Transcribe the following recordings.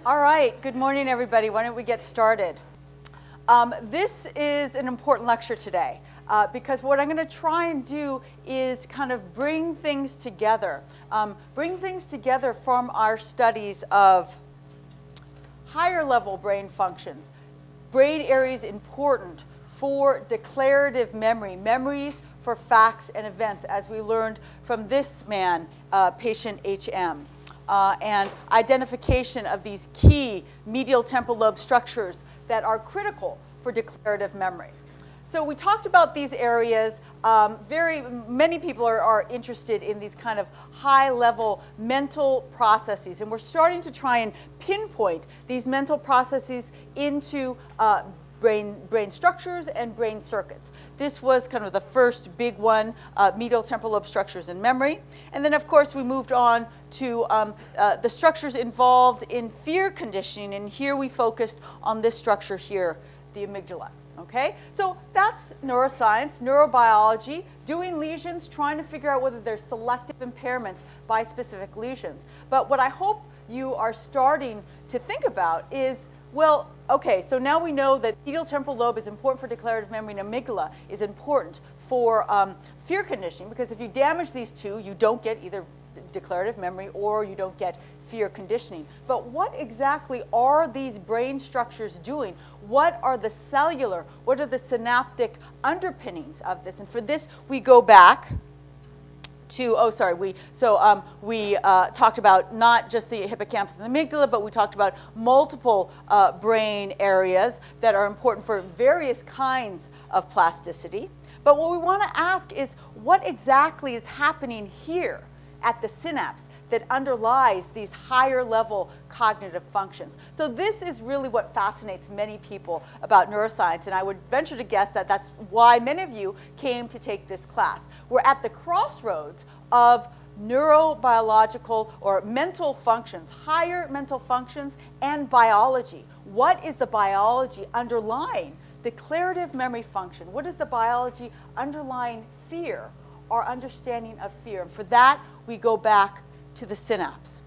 All right, good morning, everybody. Why don't we get started? This is an important lecture today because what I'm going to try and do is kind of bring things together. From our studies of higher level brain functions, brain areas important for declarative memory, memories for facts and events, as we learned from this man, patient HM. And identification of these key medial temporal lobe structures that are critical for declarative memory. So we talked about these areas. Many people are interested in these kind of high-level mental processes, and we're starting to try and pinpoint these mental processes into brain structures and brain circuits. This was kind of the first big one, medial temporal lobe structures and memory. And then, of course, we moved on to the structures involved in fear conditioning, and here we focused on this structure here, the amygdala. Okay, so that's neuroscience, neurobiology, doing lesions, trying to figure out whether there's selective impairments by specific lesions. But what I hope you are starting to think about is, well, okay, so now we know that medial temporal lobe is important for declarative memory and amygdala is important for fear conditioning, because if you damage these two, you don't get either declarative memory or you don't get fear conditioning. But what exactly are these brain structures doing? What are the cellular, what are the synaptic underpinnings of this? And for this, we go back to, we talked about not just the hippocampus and the amygdala, but we talked about multiple brain areas that are important for various kinds of plasticity. But what we want to ask is, what exactly is happening here at the synapse that underlies these higher level cognitive functions? So this is really what fascinates many people about neuroscience, and I would venture to guess that that's why many of you came to take this class. We're at the crossroads of neurobiological or mental functions, higher mental functions, and biology. What is the biology underlying declarative memory function? What is the biology underlying fear, our understanding of fear? And for that, we go back to the synapse.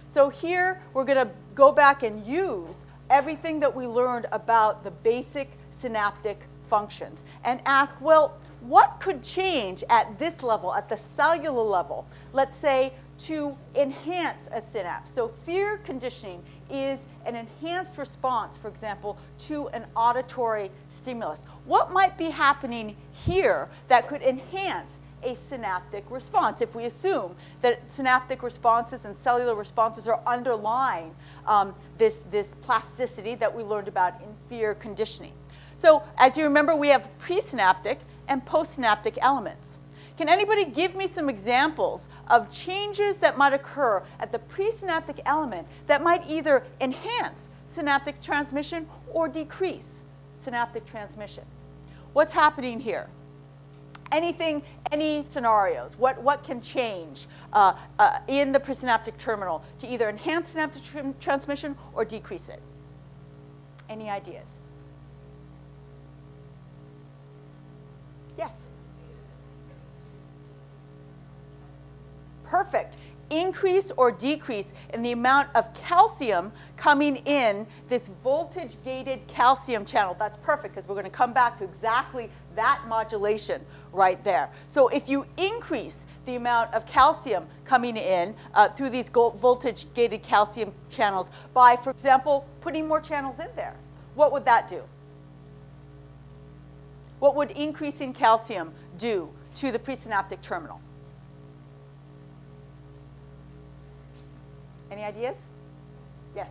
So here we're going to go back and use everything that we learned about the basic synaptic functions and ask, well, what could change at this level, at the cellular level, let's say, to enhance a synapse? So fear conditioning is an enhanced response, for example, to an auditory stimulus. What might be happening here that could enhance a synaptic response, if we assume that synaptic responses and cellular responses are underlying this plasticity that we learned about in fear conditioning? So as you remember, we have presynaptic and postsynaptic elements. Can anybody give me some examples of changes that might occur at the presynaptic element that might either enhance synaptic transmission or decrease synaptic transmission? What's happening here? Anything, any scenarios, what can change in the presynaptic terminal to either enhance synaptic transmission or decrease it? Any ideas? Yes. Perfect. Increase or decrease in the amount of calcium coming in this voltage-gated calcium channel. That's perfect, because we're going to come back to exactly that modulation right there. So if you increase the amount of calcium coming in through these voltage-gated calcium channels by, for example, putting more channels in there, what would that do? What would increasing calcium do to the presynaptic terminal? Any ideas? Yes.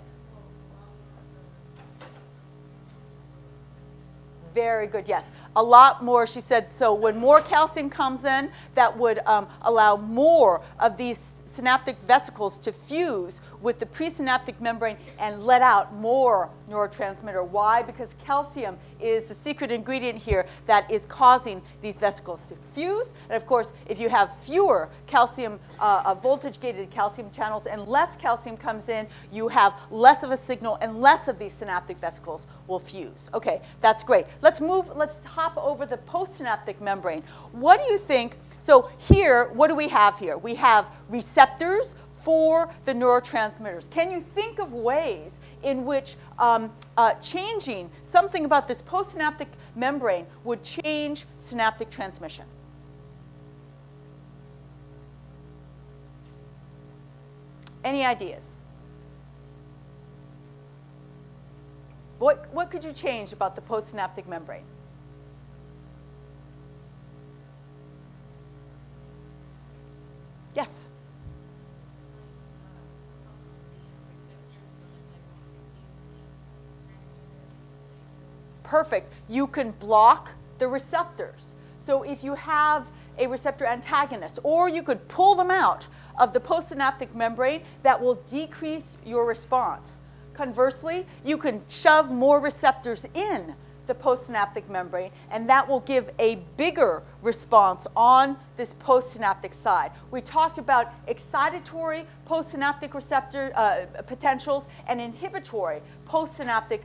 Very good, yes. A lot more, she said, so when more calcium comes in, that would allow more of these synaptic vesicles to fuse with the presynaptic membrane and let out more neurotransmitter. Why? Because calcium is the secret ingredient here that is causing these vesicles to fuse. And of course, if you have fewer calcium, voltage-gated calcium channels and less calcium comes in, you have less of a signal and less of these synaptic vesicles will fuse. Okay, that's great. Let's hop over the postsynaptic membrane. What do you think? So here, what do we have here? We have receptors for the neurotransmitters. Can you think of ways in which changing something about this postsynaptic membrane would change synaptic transmission. Any ideas? What could you change about the postsynaptic membrane? Yes? Perfect. You can block the receptors. So if you have a receptor antagonist, or you could pull them out of the postsynaptic membrane, that will decrease your response. Conversely, you can shove more receptors in the postsynaptic membrane, and that will give a bigger response on this postsynaptic side. We talked about excitatory postsynaptic receptor potentials and inhibitory postsynaptic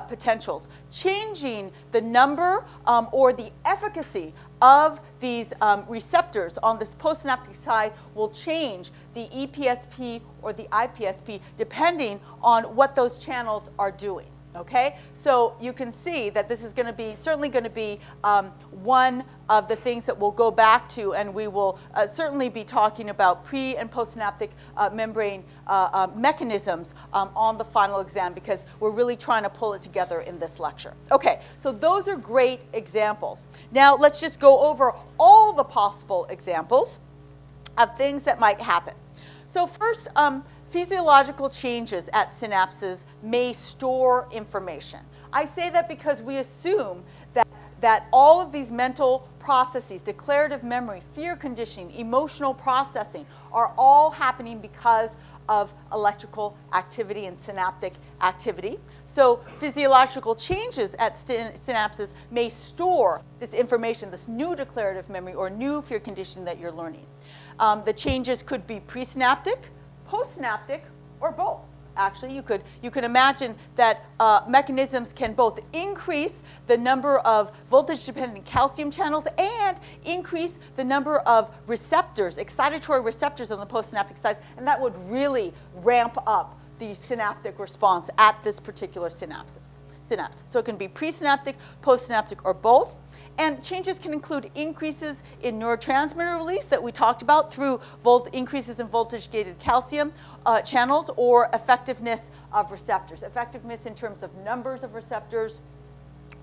potentials. Changing the number or the efficacy of these receptors on this postsynaptic side will change the EPSP or the IPSP depending on what those channels are doing. Okay, so you can see that this is going to be certainly going to be one of the things that we'll go back to, and we will certainly be talking about pre and postsynaptic membrane mechanisms on the final exam, because we're really trying to pull it together in this lecture. Okay, so those are great examples. Now let's just go over all the possible examples of things that might happen. So first, physiological changes at synapses may store information. I say that because we assume that all of these mental processes, declarative memory, fear conditioning, emotional processing, are all happening because of electrical activity and synaptic activity. So physiological changes at synapses may store this information, this new declarative memory or new fear conditioning that you're learning. The changes could be presynaptic, postsynaptic, or both. Actually, you could imagine that mechanisms can both increase the number of voltage-dependent calcium channels and increase the number of receptors, excitatory receptors on the postsynaptic side, and that would really ramp up the synaptic response at this particular synapse. So it can be presynaptic, postsynaptic, or both. And changes can include increases in neurotransmitter release that we talked about through increases in voltage-gated calcium channels, or effectiveness of receptors. Effectiveness in terms of numbers of receptors,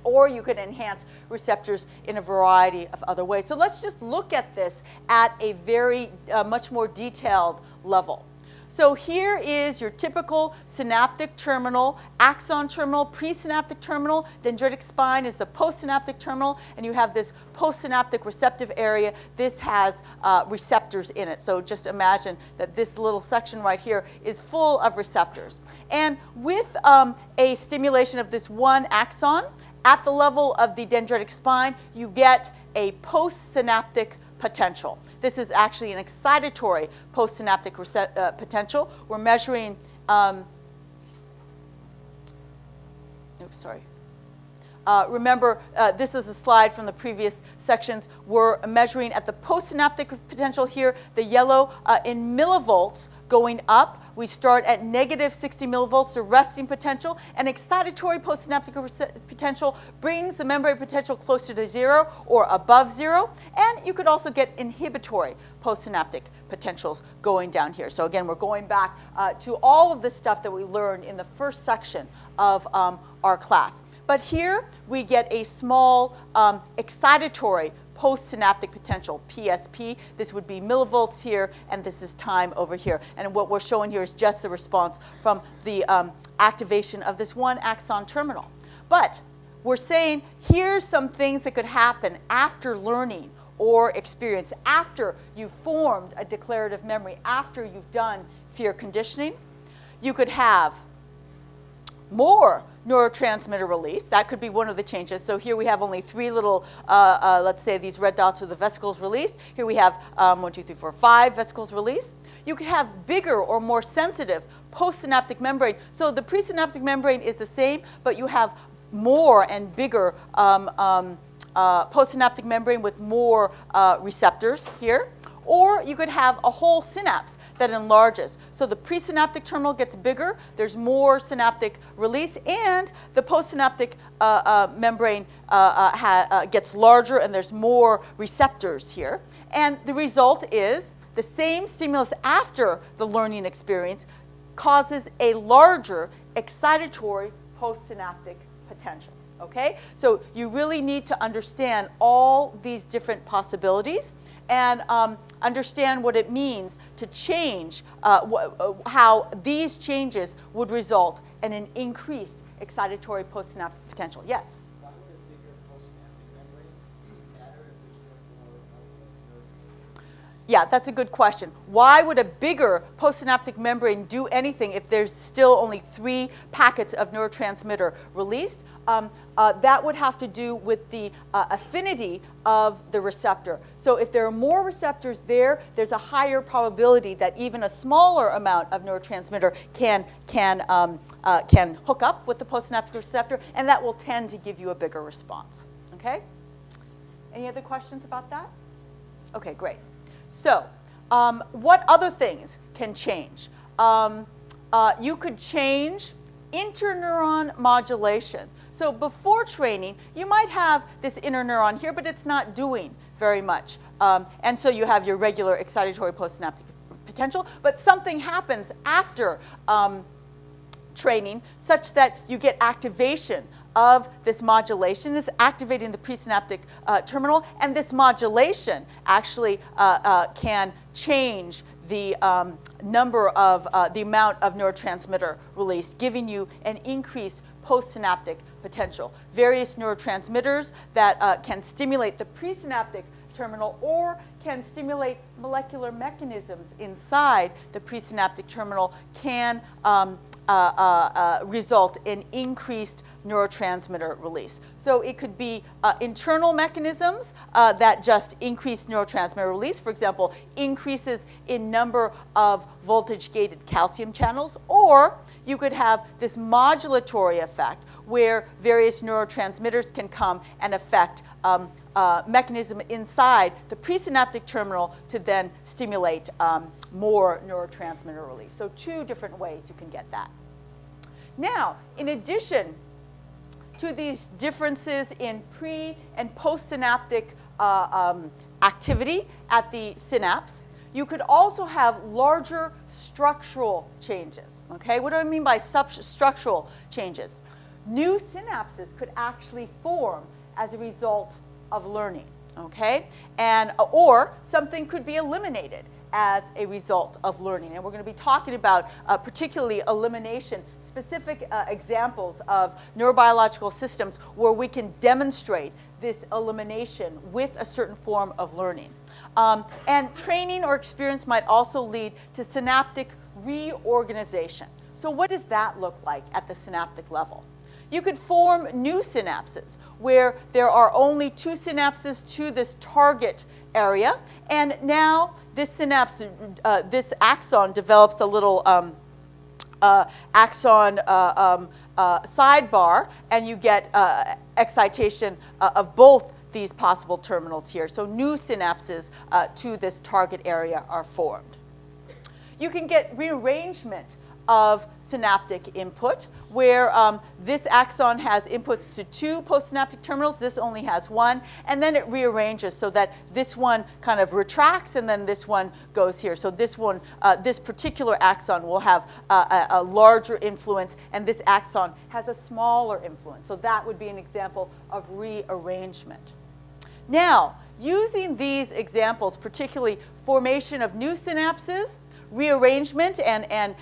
or you could enhance receptors in a variety of other ways. So let's just look at this at a very much more detailed level. So here is your typical synaptic terminal, axon terminal, presynaptic terminal. Dendritic spine is the postsynaptic terminal, and you have this postsynaptic receptive area. This has receptors in it. So just imagine that this little section right here is full of receptors. And with a stimulation of this one axon at the level of the dendritic spine, you get a postsynaptic potential. This is actually an excitatory postsynaptic potential. We're measuring, remember, this is a slide from the previous sections. We're measuring at the postsynaptic potential here, the yellow, in millivolts going up. We start at negative 60 millivolts, the resting potential, and excitatory postsynaptic potential brings the membrane potential closer to 0 or above 0. And you could also get inhibitory postsynaptic potentials going down here. So again, we're going back to all of the stuff that we learned in the first section of our class. But here we get a small excitatory postsynaptic potential, PSP. This would be millivolts here, and this is time over here. And what we're showing here is just the response from the activation of this one axon terminal. But we're saying here's some things that could happen after learning or experience, after you've formed a declarative memory, after you've done fear conditioning. You could have more neurotransmitter release. That could be one of the changes. So here we have only 3 little, let's say these red dots are the vesicles released. Here we have 1, 2, 3, 4, 5 vesicles released. You could have bigger or more sensitive postsynaptic membrane. So the presynaptic membrane is the same, but you have more and bigger postsynaptic membrane with more receptors here. Or you could have a whole synapse that enlarges. So the presynaptic terminal gets bigger, there's more synaptic release, and the postsynaptic membrane gets larger, and there's more receptors here. And the result is the same stimulus after the learning experience causes a larger excitatory postsynaptic potential. Okay? So you really need to understand all these different possibilities and understand what it means to change how these changes would result in an increased excitatory postsynaptic potential. Yes? Why would a bigger postsynaptic membrane matter if there's more neurotransmitters? Yeah, that's a good question. Why would a bigger postsynaptic membrane do anything if there's still only 3 packets of neurotransmitter released? That would have to do with the affinity of the receptor. So if there are more receptors there, there's a higher probability that even a smaller amount of neurotransmitter can hook up with the postsynaptic receptor, and that will tend to give you a bigger response. Okay? Any other questions about that? Okay, great. So what other things can change? You could change interneuron modulation. So before training, you might have this interneuron here, but it's not doing very much. And so you have your regular excitatory postsynaptic potential, but something happens after training such that you get activation of this modulation. Is activating the presynaptic terminal, and this modulation actually can change the number of the amount of neurotransmitter released, giving you an increased postsynaptic potential. Various neurotransmitters that can stimulate the presynaptic terminal or can stimulate molecular mechanisms inside the presynaptic terminal can result in increased neurotransmitter release. So it could be internal mechanisms that just increase neurotransmitter release, for example, increases in number of voltage-gated calcium channels, or you could have this modulatory effect where various neurotransmitters can come and affect mechanism inside the presynaptic terminal to then stimulate more neurotransmitter release. So 2 different ways you can get that. Now, in addition to these differences in pre- and postsynaptic activity at the synapse, you could also have larger structural changes. Okay, what do I mean by structural changes? New synapses could actually form as a result of learning. Okay, and or something could be eliminated as a result of learning, and we're going to be talking about particularly elimination. Specific examples of neurobiological systems where we can demonstrate this elimination with a certain form of learning. And training or experience might also lead to synaptic reorganization. So what does that look like at the synaptic level? You could form new synapses where there are only 2 synapses to this target area, and now this synapse, this axon develops a little axon sidebar, and you get excitation of both these possible terminals here. So new synapses to this target area are formed. You can get rearrangement of synaptic input, where this axon has inputs to 2 postsynaptic terminals, this only has 1, and then it rearranges so that this one kind of retracts and then this one goes here. So this one, this particular axon will have a larger influence, and this axon has a smaller influence. So that would be an example of rearrangement. Now, using these examples, particularly formation of new synapses, rearrangement and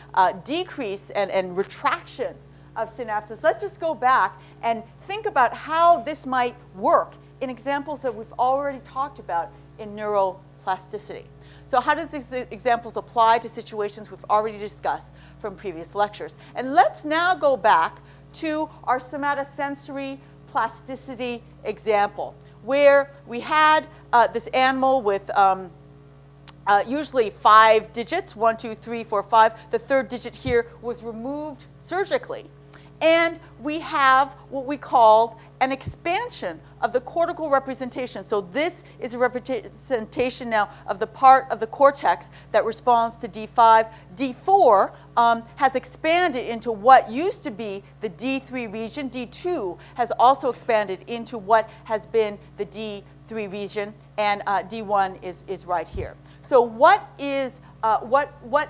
decrease and retraction of synapses, let's just go back and think about how this might work in examples that we've already talked about in neuroplasticity. So how does these examples apply to situations we've already discussed from previous lectures? And let's now go back to our somatosensory plasticity example, where we had this animal with usually 5 digits, 1, 2, 3, 4, 5. The 3rd digit here was removed surgically. And we have what we called an expansion of the cortical representation. So this is a representation now of the part of the cortex that responds to D5. D4 has expanded into what used to be the D3 region. D2 has also expanded into what has been the D3 region, and D1 is right here. So what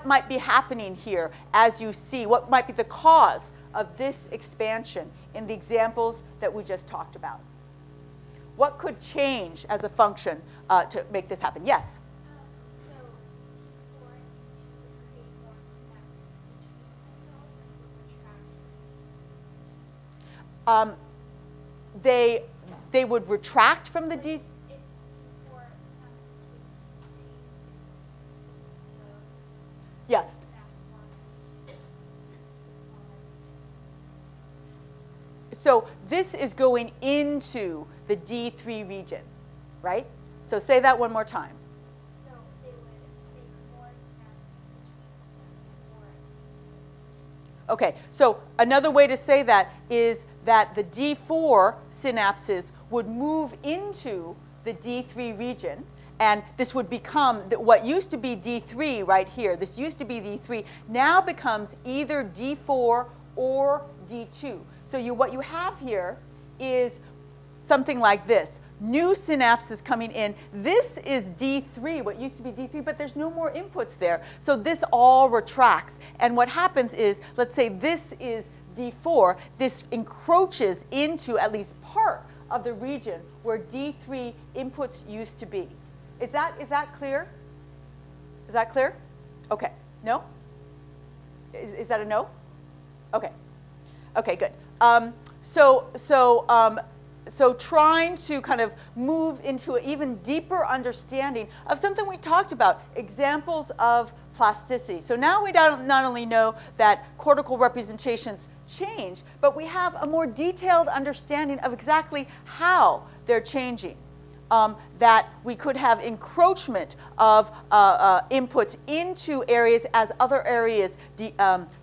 might be happening here as you see? What might be the cause of this expansion in the examples that we just talked about? What could change as a function to make this happen? Yes? So T4 and T2 would create more synapses between the cells and would retract. They would retract from the D. If T4 synapses would create those Yes. synapse one and two. So this is going into the D3 region, right? So say that one more time. So they would create more synapses between T4 and T2. Okay, so another way to say that is that the D4 synapses would move into the D3 region, and this would become what used to be D3 right here. This used to be D3, now becomes either D4 or D2. So what you have here is something like this. New synapses coming in. This is D3, what used to be D3, but there's no more inputs there. So this all retracts. And what happens is, let's say this is D4, this encroaches into at least part of the region where D3 inputs used to be. Is that clear? Is that clear? Okay. No? Is that a no? Okay. Okay, good. So trying to kind of move into an even deeper understanding of something we talked about, examples of plasticity. So now we not only know that cortical representations change, but we have a more detailed understanding of exactly how they're changing. That we could have encroachment of inputs into areas as other areas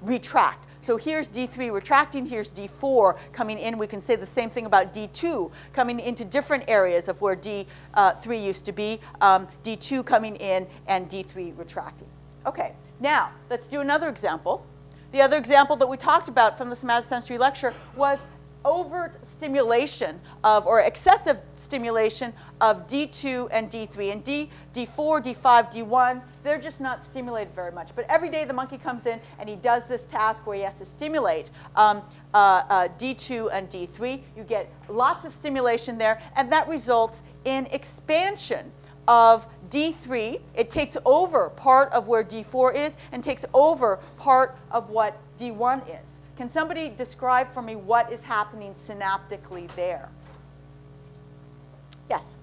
retract. So here's D3 retracting, here's D4 coming in. We can say the same thing about D2 coming into different areas of where D3 used to be, D2 coming in, and D3 retracting. Okay, now let's do another example. The other example that we talked about from the somatosensory lecture was overt stimulation or excessive stimulation of D2 and D3. And D4, D5, D1, they're just not stimulated very much. But every day the monkey comes in and he does this task where he has to stimulate D2 and D3. You get lots of stimulation there, and that results in expansion of D3. It takes over part of where D4 is and takes over part of what D1 is. Can somebody describe for me what is happening synaptically there? Yes?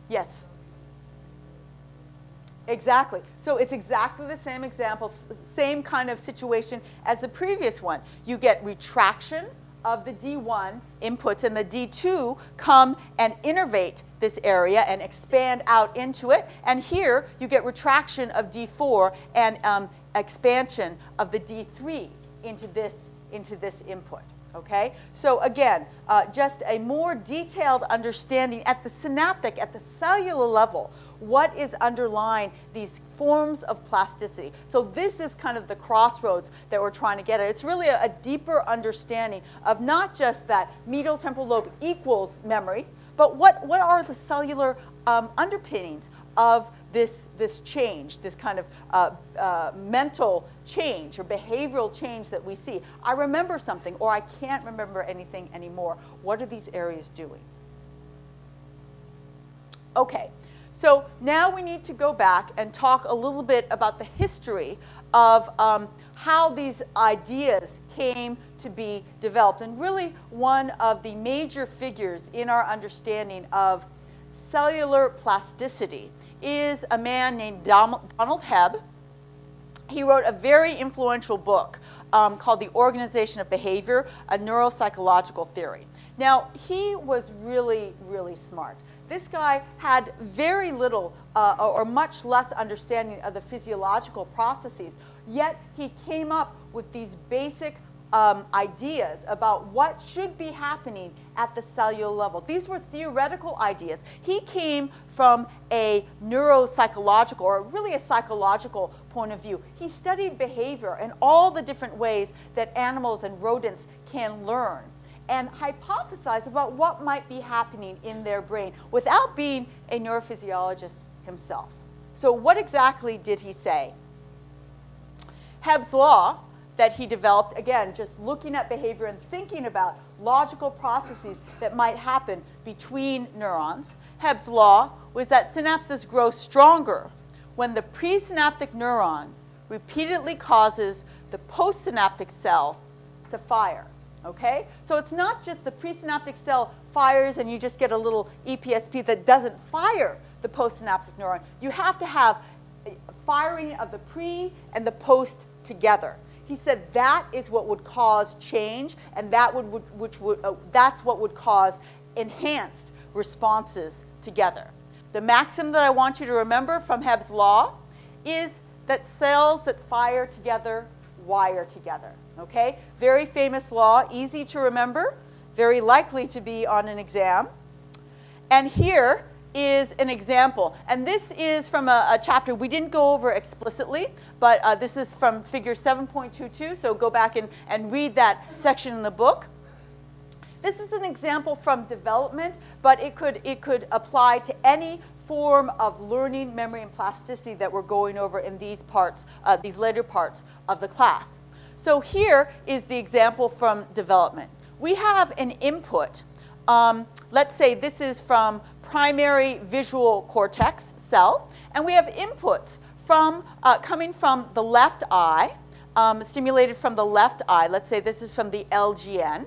Yes. Exactly. So it's exactly the same example, same kind of situation as the previous one. You get retraction of the D1 inputs, and the D2 come and innervate this area and expand out into it. And here you get retraction of D4 and expansion of the D3 into this input. Okay? So again, just a more detailed understanding at the synaptic, at the cellular level, what is underlying these forms of plasticity. So this is kind of the crossroads that we're trying to get at. It's really a deeper understanding of not just that medial temporal lobe equals memory, but what are the cellular underpinnings of this change, this kind of mental change or behavioral change that we see. I remember something, or I can't remember anything anymore. What are these areas doing? Okay. So now we need to go back and talk a little bit about the history of how these ideas came to be developed. And really one of the major figures in our understanding of cellular plasticity is a man named Donald Hebb. He wrote a very influential book called The Organization of Behavior, a Neuropsychological Theory. Now, he was really, really smart. This guy had very little or much less understanding of the physiological processes, yet he came up with these basic ideas about what should be happening at the cellular level. These were theoretical ideas. He came from a neuropsychological, or really a psychological point of view. He studied behavior and all the different ways that animals and rodents can learn, and hypothesize about what might be happening in their brain without being a neurophysiologist himself. So what exactly did he say? Hebbs Law that he developed, again, just looking at behavior and thinking about logical processes that might happen between neurons. Hebbs' law was that synapses grow stronger when the presynaptic neuron repeatedly causes the postsynaptic cell to fire. Okay? So it's not just the presynaptic cell fires and you just get a little EPSP that doesn't fire the postsynaptic neuron. You have to have firing of the pre and the post together. He said that is what would cause change, and that's what would cause enhanced responses together. The maxim that I want you to remember from Hebbs' law is that cells that fire together wire together. Okay? Very famous law, easy to remember, very likely to be on an exam. And here is an example. And this is from a chapter we didn't go over explicitly, but this is from figure 7.22, so go back and read that section in the book. This is an example from development, but it could apply to any form of learning, memory, and plasticity that we're going over in these parts, these later parts of the class. So here is the example from development. We have an input. Let's say this is from primary visual cortex cell, and we have inputs from coming from the left eye, stimulated from the left eye. Let's say this is from the LGN,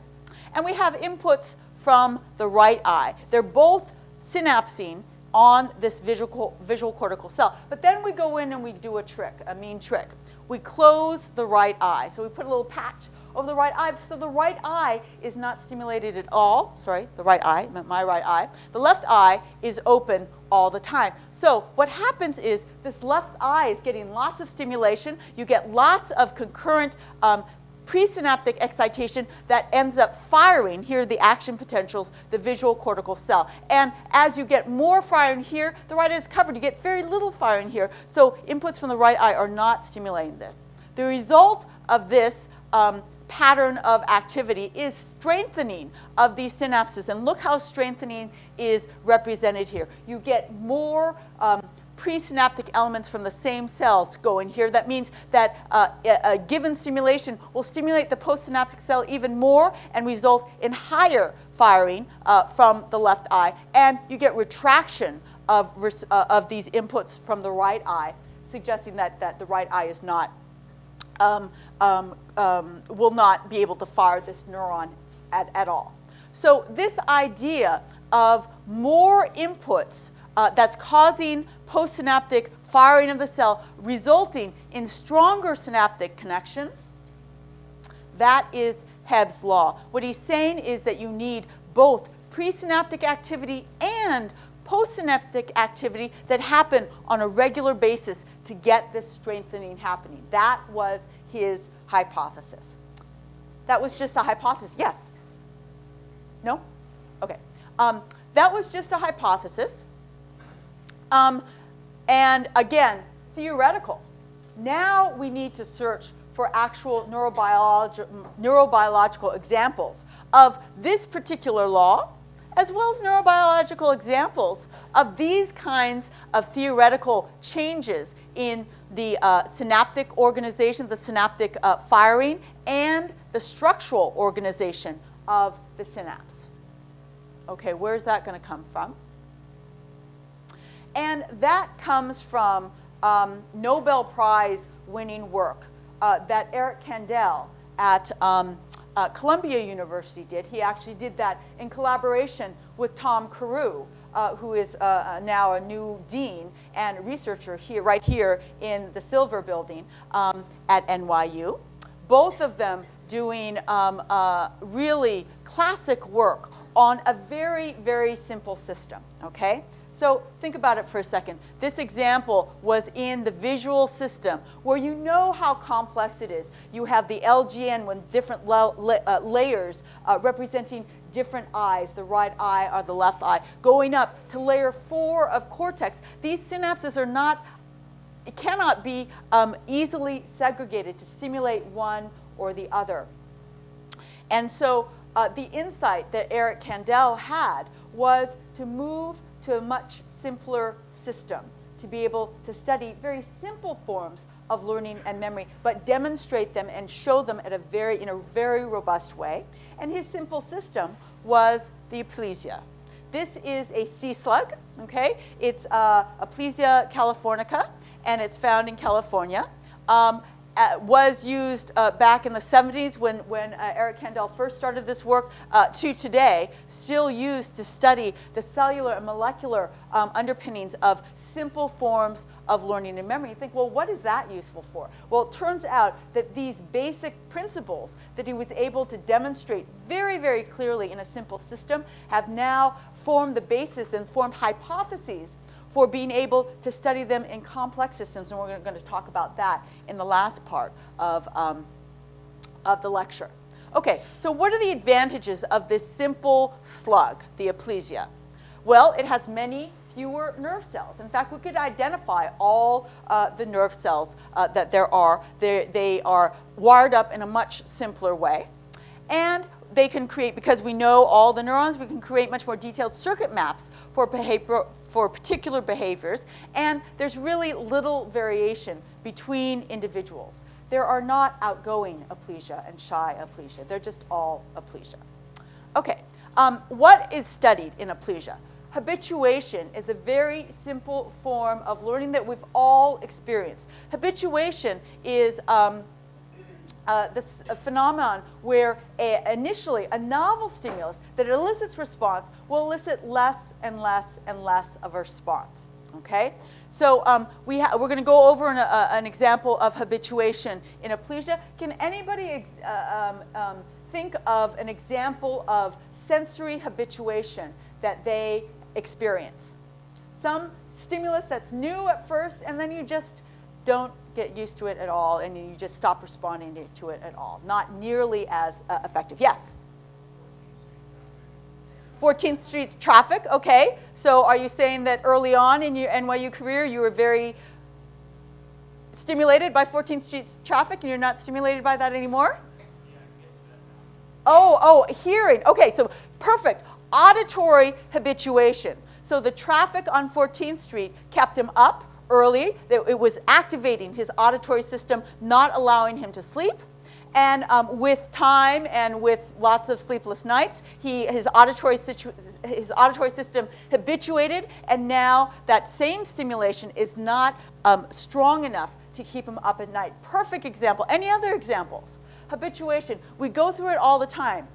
and we have inputs from the right eye. They're both synapsing on this visual cortical cell. But then we go in and we do a trick, a mean trick. We close the right eye. So we put a little patch over the right eye, so the right eye is not stimulated at all. Sorry, the right eye, my right eye. The left eye is open all the time. So what happens is this left eye is getting lots of stimulation. You get lots of concurrent presynaptic excitation that ends up firing, here are the action potentials, the visual cortical cell. And as you get more firing here, the right eye is covered. You get very little firing here. So inputs from the right eye are not stimulating this. The result of this pattern of activity is strengthening of these synapses. And look how strengthening is represented here. You get more presynaptic elements from the same cells go in here. That means that a given stimulation will stimulate the postsynaptic cell even more and result in higher firing from the left eye. And you get retraction of these inputs from the right eye, suggesting that the right eye is not will not be able to fire this neuron at all. So this idea of more inputs that's causing postsynaptic firing of the cell, resulting in stronger synaptic connections, that is Hebbs' law. What he's saying is that you need both presynaptic activity and postsynaptic activity that happen on a regular basis to get this strengthening happening. That was his hypothesis. That was just a hypothesis. Yes? No? Okay. That was just a hypothesis. And again, theoretical. Now we need to search for actual neurobiological examples of this particular law, as well as neurobiological examples of these kinds of theoretical changes in the synaptic organization, the synaptic firing, and the structural organization of the synapse. Okay, where's that going to come from? And that comes from Nobel Prize winning work that Eric Kandel at Columbia University did. He actually did that in collaboration with Tom Carew, who is now a new dean and researcher here, right here in the Silver Building at NYU. Both of them doing really classic work on a very, very simple system, okay? So think about it for a second. This example was in the visual system where you know how complex it is. You have the LGN with different layers representing different eyes, the right eye or the left eye, going up to layer 4 of cortex. These synapses are not, it cannot be easily segregated to stimulate one or the other. And so the insight that Eric Kandel had was to move to a much simpler system, to be able to study very simple forms of learning and memory, but demonstrate them and show them in a very robust way. And his simple system was the Aplysia. This is a sea slug, okay? It's Aplysia californica, and it's found in California. Was used back in the 70s when Eric Kandel first started this work to today, still used to study the cellular and molecular underpinnings of simple forms of learning and memory. You think, well, what is that useful for? Well, it turns out that these basic principles that he was able to demonstrate very, very clearly in a simple system have now formed the basis and formed hypotheses for being able to study them in complex systems, and we're going to talk about that in the last part of the lecture. Okay, so what are the advantages of this simple slug, the Aplysia? Well, it has many fewer nerve cells. In fact, we could identify all the nerve cells that there are. They are wired up in a much simpler way. And they can create, because we know all the neurons, we can create much more detailed circuit maps for particular behaviors, and there's really little variation between individuals. There are not outgoing Aplysia and shy Aplysia. They're just all Aplysia. Okay, what is studied in Aplysia? Habituation is a very simple form of learning that we've all experienced. Habituation is this phenomenon where initially a novel stimulus that elicits response will elicit less and less and less of a response. Okay, so we're going to go over an example of habituation in Aplysia. Can anybody think of an example of sensory habituation that they experience? Some stimulus that's new at first, and then you just don't get used to it at all, and you just stop responding to it at all. Not nearly as effective. Yes? 14th Street traffic, okay. So are you saying that early on in your NYU career you were very stimulated by 14th Street traffic and you're not stimulated by that anymore? Oh, hearing. Okay, so perfect. Auditory habituation. So the traffic on 14th Street kept him up early. It was activating his auditory system, not allowing him to sleep. And with time and with lots of sleepless nights, his auditory system habituated, and now that same stimulation is not strong enough to keep him up at night. Perfect example. Any other examples? Habituation. We go through it all the time.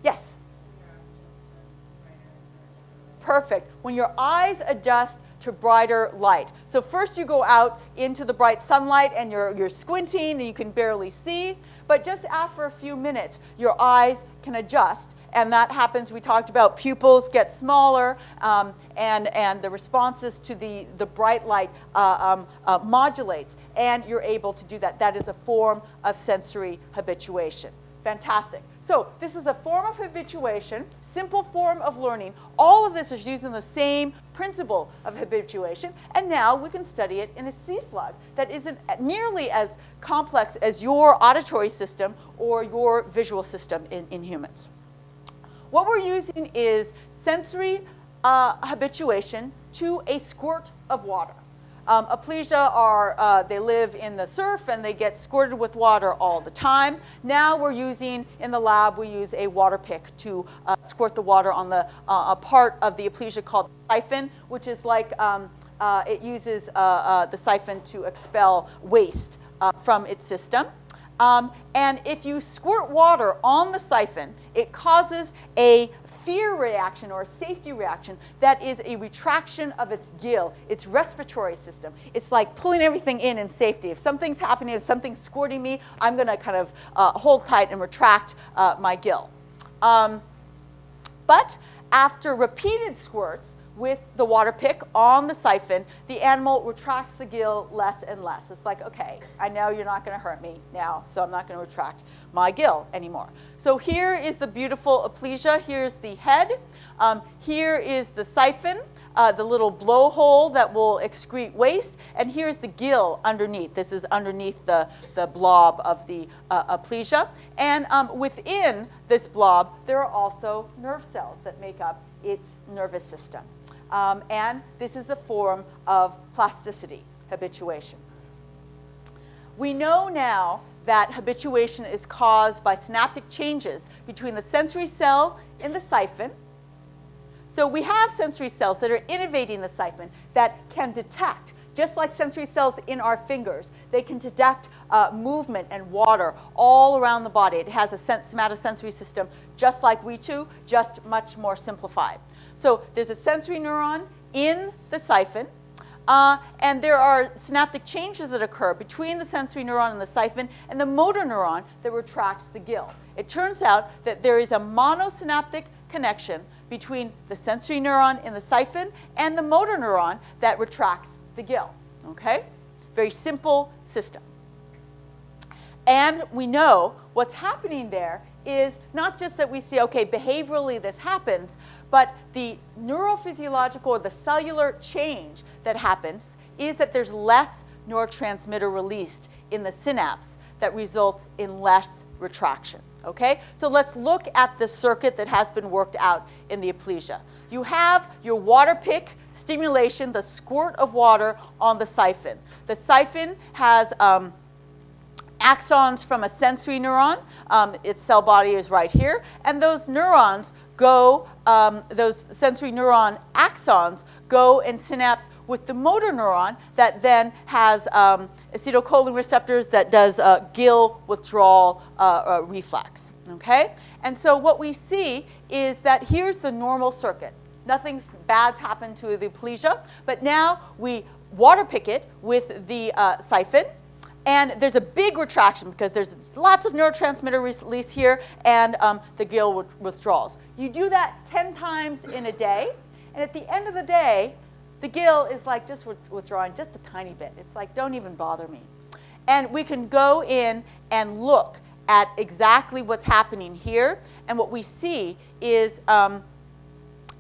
Yes? Perfect. When your eyes adjust to brighter light. So first you go out into the bright sunlight and you're squinting and you can barely see, but just after a few minutes your eyes can adjust, and that happens, we talked about pupils get smaller, and the responses to the bright light modulates, and you're able to do that. That is a form of sensory habituation. Fantastic. So this is a form of habituation, simple form of learning. All of this is using the same principle of habituation, and now we can study it in a sea slug that isn't nearly as complex as your auditory system or your visual system in humans. What we're using is sensory habituation to a squirt of water. Aplysia they live in the surf and they get squirted with water all the time. Now we're using, in the lab, we use a water pick to squirt the water on a part of the Aplysia called siphon, which is like, it uses the siphon to expel waste from its system. And if you squirt water on the siphon, it causes a fear reaction or a safety reaction that is a retraction of its gill, its respiratory system. It's like pulling everything in safety. If something's happening, if something's squirting me, I'm going to kind of hold tight and retract my gill. But after repeated squirts with the water pick on the siphon, the animal retracts the gill less and less. It's like, okay, I know you're not going to hurt me now, so I'm not going to retract my gill anymore. So here is the beautiful Aplysia. Here's the head. Here is the siphon, the little blowhole that will excrete waste. And here's the gill underneath. This is underneath the blob of the Aplysia. And within this blob, there are also nerve cells that make up its nervous system. And this is a form of plasticity, habituation. We know now that habituation is caused by synaptic changes between the sensory cell in the siphon. So we have sensory cells that are innervating the siphon that can detect, just like sensory cells in our fingers, they can detect movement and water all around the body. It has a somatosensory system just like we do, just much more simplified. So there's a sensory neuron in the siphon, and there are synaptic changes that occur between the sensory neuron and the siphon and the motor neuron that retracts the gill. It turns out that there is a monosynaptic connection between the sensory neuron in the siphon and the motor neuron that retracts the gill. Okay? Very simple system. And we know what's happening there is not just that we see, okay, behaviorally this happens, but the neurophysiological or the cellular change that happens is that there's less neurotransmitter released in the synapse that results in less retraction. Okay? So let's look at the circuit that has been worked out in the Aplysia. You have your water pick stimulation, the squirt of water on the siphon. The siphon has axons from a sensory neuron. Its cell body is right here. And those neurons go, those sensory neuron axons go and synapse with the motor neuron that then has acetylcholine receptors that does gill withdrawal reflex. Okay? And so what we see is that here's the normal circuit. Nothing bad's happened to the Aplysia, but now we water pick it with the siphon. And there's a big retraction because there's lots of neurotransmitter release here and the gill withdrawals. You do that 10 times in a day, and at the end of the day, the gill is like just withdrawing just a tiny bit. It's like, don't even bother me. And we can go in and look at exactly what's happening here. And what we see is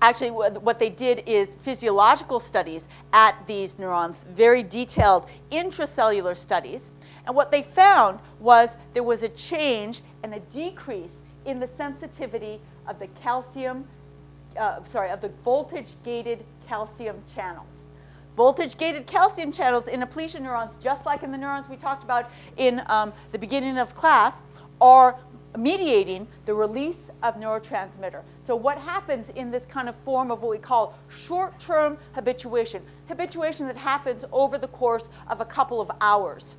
actually what they did is physiological studies at these neurons, very detailed intracellular studies. And what they found was there was a change and a decrease in the sensitivity of the calcium, of the voltage-gated calcium channels. Voltage-gated calcium channels in Aplysia neurons, just like in the neurons we talked about in the beginning of class, are mediating the release of neurotransmitter. So what happens in this kind of form of what we call short-term habituation, habituation that happens over the course of a couple of hours,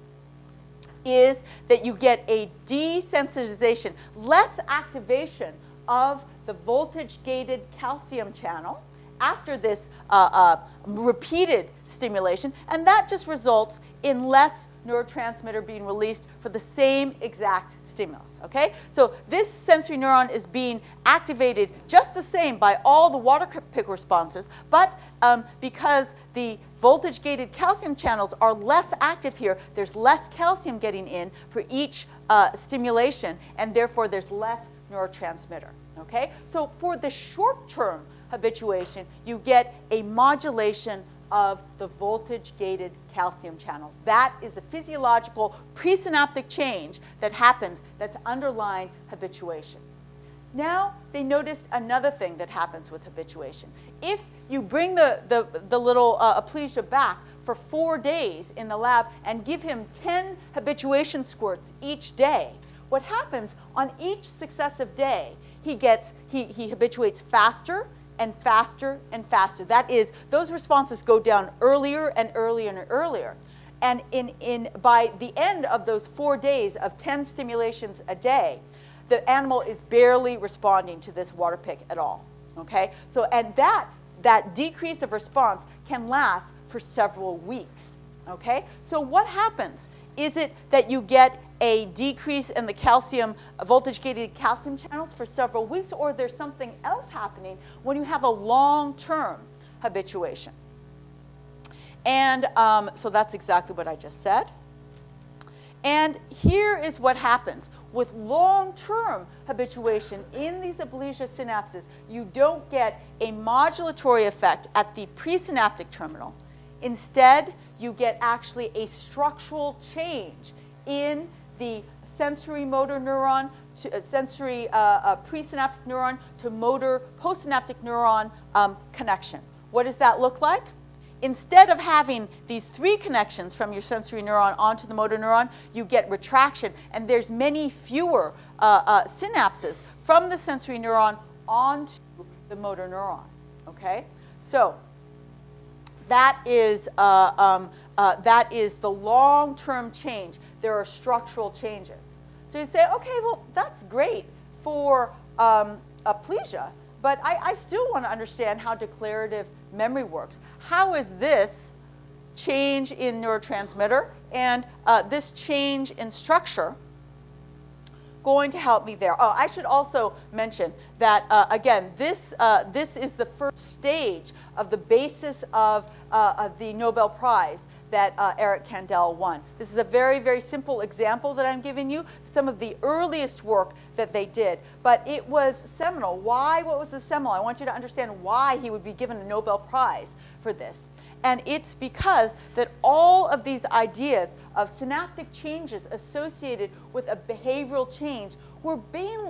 is that you get a desensitization, less activation of the voltage-gated calcium channel after this repeated stimulation, and that just results in less neurotransmitter being released for the same exact stimulus, okay? So this sensory neuron is being activated just the same by all the water pick responses, but because the voltage-gated calcium channels are less active here, there's less calcium getting in for each stimulation, and therefore there's less neurotransmitter, okay? So for the short-term habituation, you get a modulation of the voltage-gated calcium channels. That is a physiological presynaptic change that happens that's underlying habituation. Now they noticed another thing that happens with habituation. If you bring the little Aplysia back for 4 days in the lab and give him 10 habituation squirts each day, what happens on each successive day, he habituates faster and faster and faster. That is, those responses go down earlier and earlier and earlier. And by the end of those 4 days of 10 stimulations a day, the animal is barely responding to this water pick at all. Okay? So, and that decrease of response can last for several weeks. Okay? So what happens? Is it that you get a decrease in the calcium, voltage-gated calcium channels for several weeks, or there's something else happening when you have a long-term habituation. And so that's exactly what I just said. And here is what happens with long-term habituation in these Aplysia synapses. You don't get a modulatory effect at the presynaptic terminal. Instead, you get actually a structural change in the sensory motor neuron, to sensory presynaptic neuron to motor postsynaptic neuron connection. What does that look like? Instead of having these 3 connections from your sensory neuron onto the motor neuron, you get retraction, and there's many fewer synapses from the sensory neuron onto the motor neuron. Okay, so that is the long-term change. There are structural changes. So you say, okay, well, that's great for Aplysia, but I still want to understand how declarative memory works. How is this change in neurotransmitter and this change in structure going to help me there? Oh, I should also mention that, again, this is the first stage of the basis of the Nobel Prize that Eric Kandel won. This is a very, very simple example that I'm giving you, some of the earliest work that they did. But it was seminal. Why? What was the seminal? I want you to understand why he would be given a Nobel Prize for this. And it's because that all of these ideas of synaptic changes associated with a behavioral change were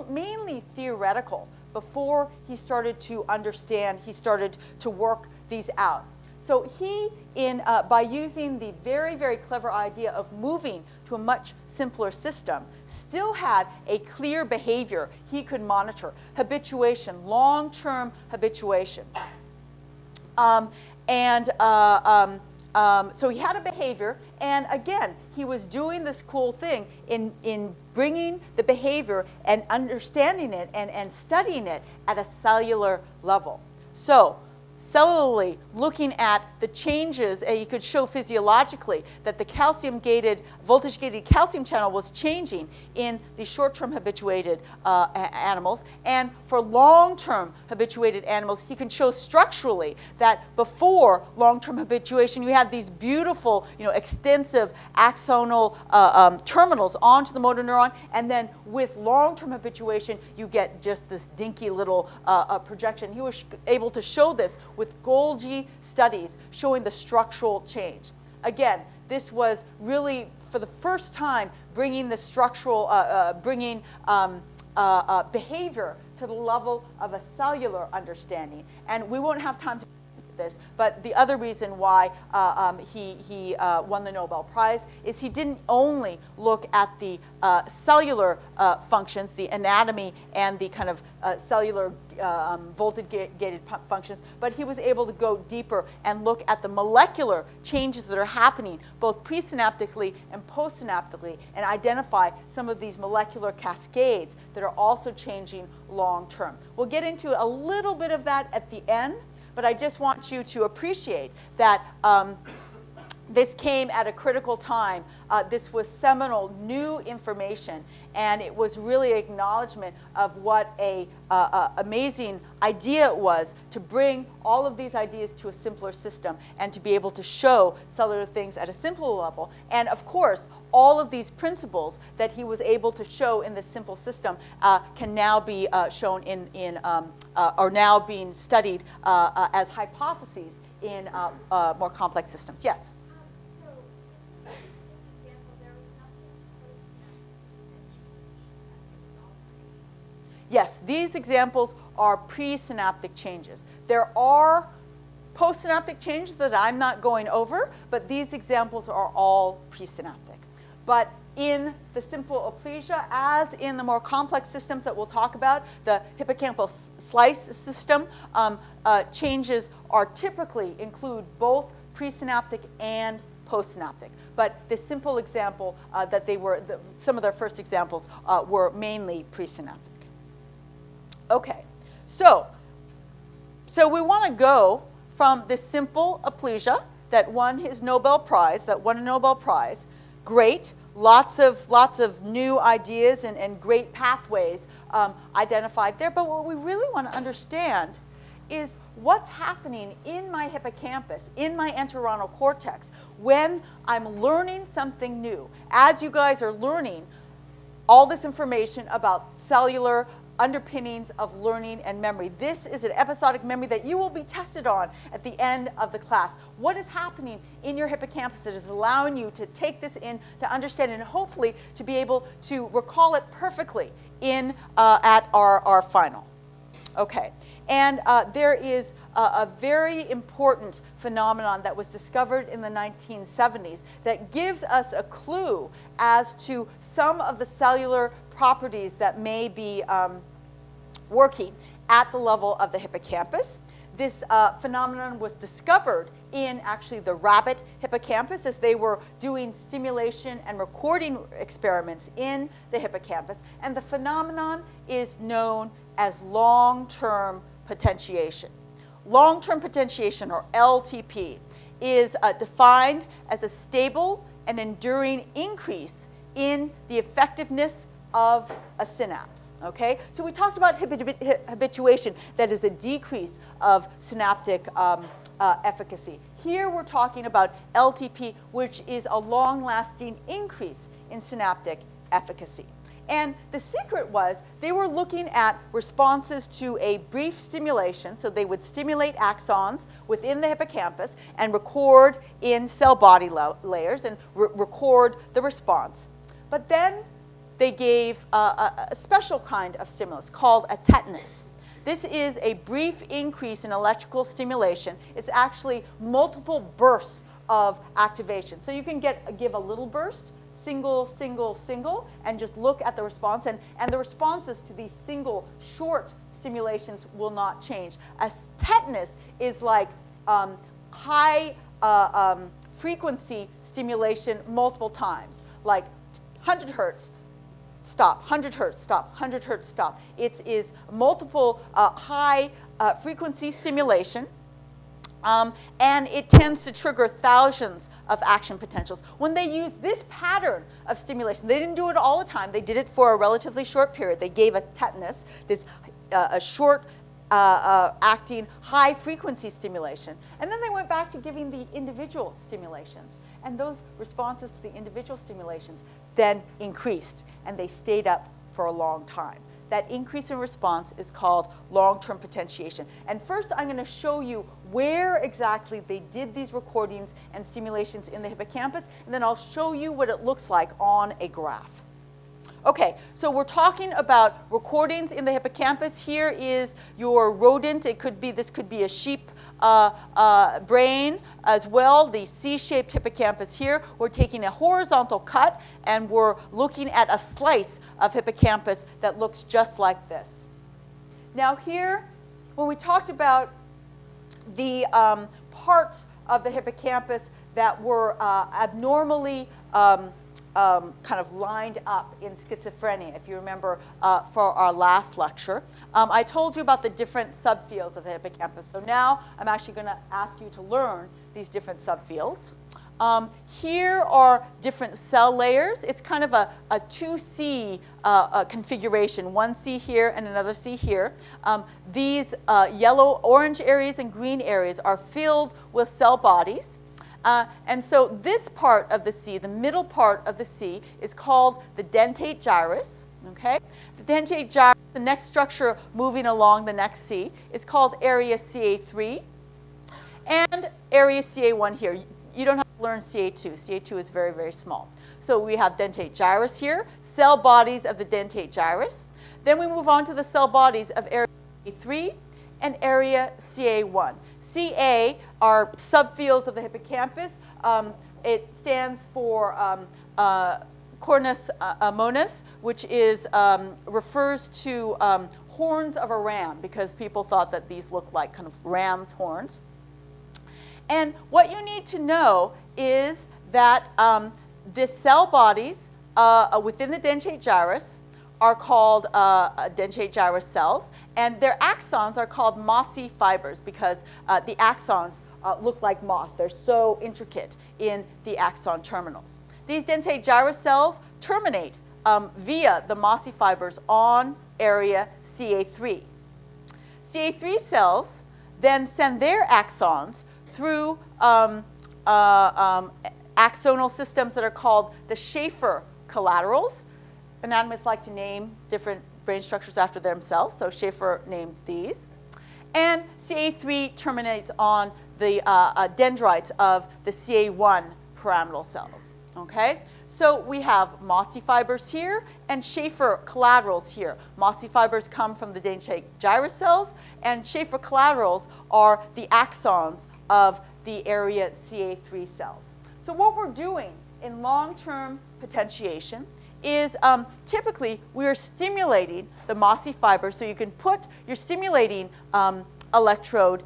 mainly theoretical before he started to understand, he started to work these out. So he, by using the very, very clever idea of moving to a much simpler system, still had a clear behavior he could monitor. Habituation, long-term habituation. So he had a behavior, and again, he was doing this cool thing in bringing the behavior and understanding it and studying it at a cellular level. So cellularly, looking at the changes, you could show physiologically that the calcium-gated, voltage-gated calcium channel was changing in the short-term habituated animals. And for long-term habituated animals, he can show structurally that before long-term habituation, you had these beautiful, extensive axonal terminals onto the motor neuron. And then with long-term habituation, you get just this dinky little projection. He was able to show this with Golgi studies showing the structural change. Again, this was really, for the first time, bringing the structural, behavior to the level of a cellular understanding. And we won't have time to this, but the other reason why he won the Nobel Prize is he didn't only look at the cellular functions, the anatomy and the kind of cellular voltage-gated functions, but he was able to go deeper and look at the molecular changes that are happening both presynaptically and postsynaptically and identify some of these molecular cascades that are also changing long-term. We'll get into a little bit of that at the end, but I just want you to appreciate that this came at a critical time. This was seminal new information, and it was really an acknowledgement of what a amazing idea it was to bring all of these ideas to a simpler system and to be able to show cellular things at a simpler level. And of course, all of these principles that he was able to show in this simple system can now be shown are now being studied as hypotheses in more complex systems. Yes? So, in this specific example, there was nothing postsynaptic that changed. It was all pre. Yes, these examples are presynaptic changes. There are postsynaptic changes that I'm not going over, but these examples are all presynaptic. But in the simple Aplysia, as in the more complex systems that we'll talk about, the hippocampal slice system, changes are typically include both presynaptic and postsynaptic. But the simple example that they were, some of their first examples were mainly presynaptic. Okay, so we want to go from this simple Aplysia that won a Nobel Prize, great, lots of new ideas and great pathways identified there. But what we really want to understand is what's happening in my hippocampus, in my entorhinal cortex, when I'm learning something new. As you guys are learning all this information about cellular underpinnings of learning and memory. This is an episodic memory that you will be tested on at the end of the class. What is happening in your hippocampus that is allowing you to take this in, to understand, and hopefully to be able to recall it perfectly in at our final. Okay, and there is a very important phenomenon that was discovered in the 1970s that gives us a clue as to some of the cellular properties that may be working at the level of the hippocampus. This phenomenon was discovered in actually the rabbit hippocampus as they were doing stimulation and recording experiments in the hippocampus. And the phenomenon is known as long-term potentiation. Long-term potentiation, or LTP, is defined as a stable and enduring increase in the effectiveness of a synapse, okay? So we talked about habituation, that is a decrease of synaptic efficacy. Here we're talking about LTP, which is a long-lasting increase in synaptic efficacy. And the secret was they were looking at responses to a brief stimulation, so they would stimulate axons within the hippocampus and record in cell body layers and record the response. But then they gave a special kind of stimulus called a tetanus. This is a brief increase in electrical stimulation. It's actually multiple bursts of activation. So you can give a little burst, single, single, single, and just look at the response. And the responses to these single, short stimulations will not change. A tetanus is like high frequency stimulation multiple times, like 100 hertz, stop, 100 hertz, stop, 100 hertz, stop. It is multiple high frequency stimulation. And it tends to trigger thousands of action potentials. When they use this pattern of stimulation, they didn't do it all the time. They did it for a relatively short period. They gave a tetanus, this a short acting high frequency stimulation. And then they went back to giving the individual stimulations. And those responses to the individual stimulations then increased, and they stayed up for a long time. That increase in response is called long-term potentiation. And first I'm going to show you where exactly they did these recordings and stimulations in the hippocampus, and then I'll show you what it looks like on a graph. Okay, so we're talking about recordings in the hippocampus. Here is your rodent. This could be a sheep brain as well, the C-shaped hippocampus here. We're taking a horizontal cut and we're looking at a slice of hippocampus that looks just like this. Now here, when we talked about the parts of the hippocampus that were abnormally kind of lined up in schizophrenia, if you remember for our last lecture. I told you about the different subfields of the hippocampus. So now I'm actually going to ask you to learn these different subfields. Here are different cell layers. It's kind of a 2C configuration, one C here and another C here. These yellow, orange areas and green areas are filled with cell bodies. And so this part of the C, the middle part of the C, is called the dentate gyrus. Okay? The dentate gyrus, the next structure moving along the next C, is called area CA3 and area CA1 here. You don't have to learn CA2. CA2 is very, very small. So we have dentate gyrus here, cell bodies of the dentate gyrus. Then we move on to the cell bodies of area CA3 and area CA1. CA are subfields of the hippocampus. It stands for cornus ammonis, which is refers to horns of a ram, because people thought that these looked like kind of ram's horns. And what you need to know is that the cell bodies within the dentate gyrus are called dentate gyrus cells, and their axons are called mossy fibers because the axons look like moss. They're so intricate in the axon terminals. these dentate gyrus cells terminate via the mossy fibers on area CA3. CA3 cells then send their axons through axonal systems that are called the Schaefer collaterals. Anatomists like to name different brain structures after themselves, so Schaefer named these. And CA3 terminates on the dendrites of the CA1 pyramidal cells. Okay? So we have mossy fibers here and Schaefer collaterals here. Mossy fibers come from the dentate gyrus cells, and Schaefer collaterals are the axons of the area CA3 cells. So what we're doing in long-term potentiation is typically we are stimulating the mossy fibers, so you can put your stimulating electrode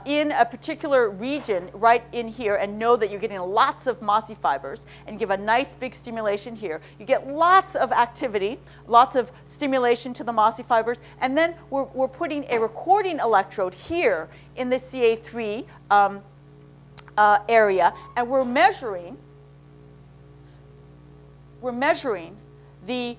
in a particular region right in here and know that you're getting lots of mossy fibers and give a nice big stimulation here. You get lots of activity, lots of stimulation to the mossy fibers, and then we're putting a recording electrode here in the CA3 area, and we're measuring the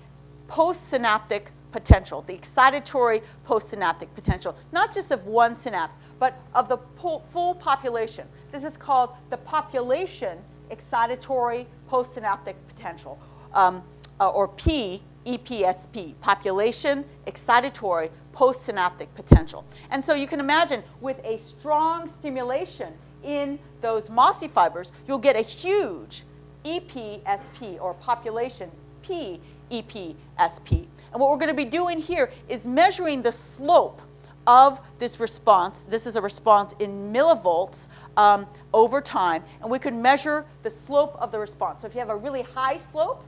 postsynaptic potential, the excitatory postsynaptic potential, not just of one synapse, but of the full population. This is called the population excitatory postsynaptic potential, or EPSP, population excitatory postsynaptic potential. And so you can imagine with a strong stimulation in those mossy fibers, you'll get a huge EPSP, or population EPSP. And what we're going to be doing here is measuring the slope of this response. This is a response in millivolts over time, and we can measure the slope of the response. So if you have a really high slope,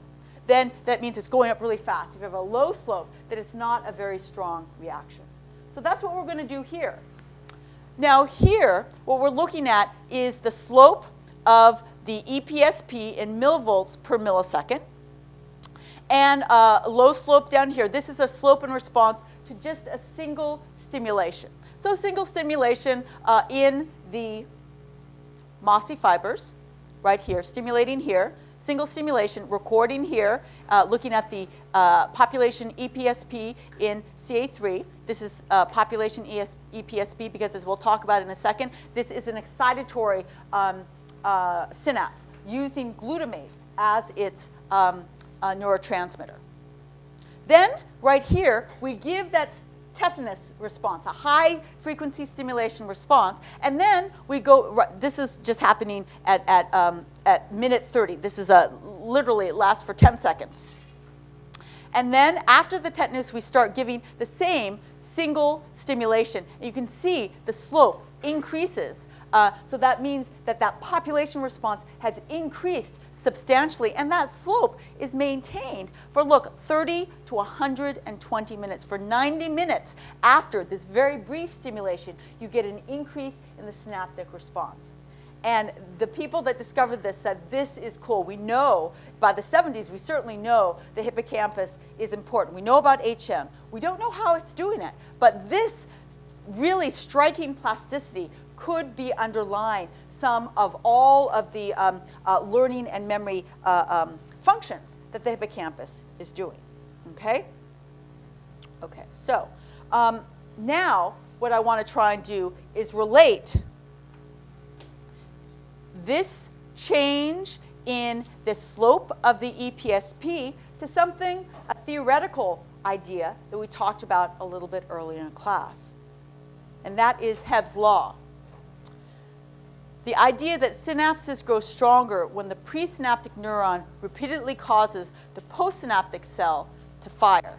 then that means it's going up really fast. If you have a low slope, then it's not a very strong reaction. So that's what we're going to do here. Now here, what we're looking at is the slope of the EPSP in millivolts per millisecond, and a low slope down here. This is a slope in response to just a single stimulation. So single stimulation in the mossy fibers, right here, stimulating here, single stimulation, recording here, looking at the population EPSP in CA3. This is population EPSP because, as we'll talk about in a second, this is an excitatory synapse using glutamate as its neurotransmitter. Then, right here, we give that tetanus response, a high frequency stimulation response, and then we go, this is just happening at minute 30. This is literally, it lasts for 10 seconds. And then after the tetanus, we start giving the same single stimulation. And you can see the slope increases. So that means that that population response has increased substantially, and that slope is maintained for, look, 30 to 120 minutes. For 90 minutes after this very brief stimulation, you get an increase in the synaptic response. And the people that discovered this said, this is cool. We know, by the 70s, we certainly know the hippocampus is important. We know about HM. We don't know how it's doing it, but this really striking plasticity could be underlying some of all of the learning and memory functions that the hippocampus is doing. Okay? Okay, so now what I want to try and do is relate this change in the slope of the EPSP to something, a theoretical idea that we talked about a little bit earlier in class. And that is Hebbs Law. The idea that synapses grow stronger when the presynaptic neuron repeatedly causes the postsynaptic cell to fire.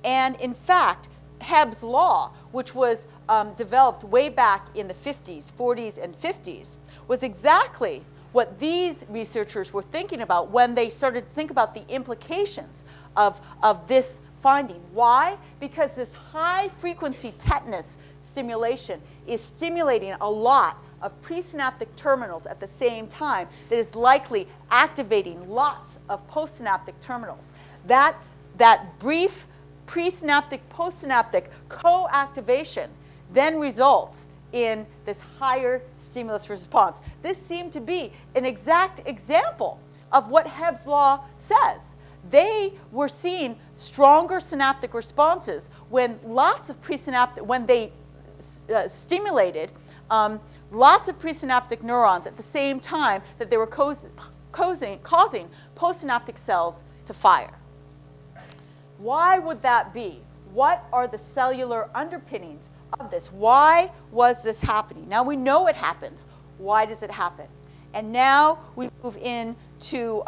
And in fact, Hebbs Law, which was developed way back in the 50s, 40s, and 50s, was exactly what these researchers were thinking about when they started to think about the implications of this finding. Why? Because this high-frequency tetanus stimulation is stimulating a lot of presynaptic terminals at the same time that is likely activating lots of postsynaptic terminals. That brief presynaptic postsynaptic co-activation then results in this higher stimulus response. This seemed to be an exact example of what Hebbs Law says. They were seeing stronger synaptic responses when lots of presynaptic, when they stimulated lots of presynaptic neurons at the same time that they were causing postsynaptic cells to fire. Why would that be? What are the cellular underpinnings of this? Why was this happening? Now we know it happens. Why does it happen? And now we move into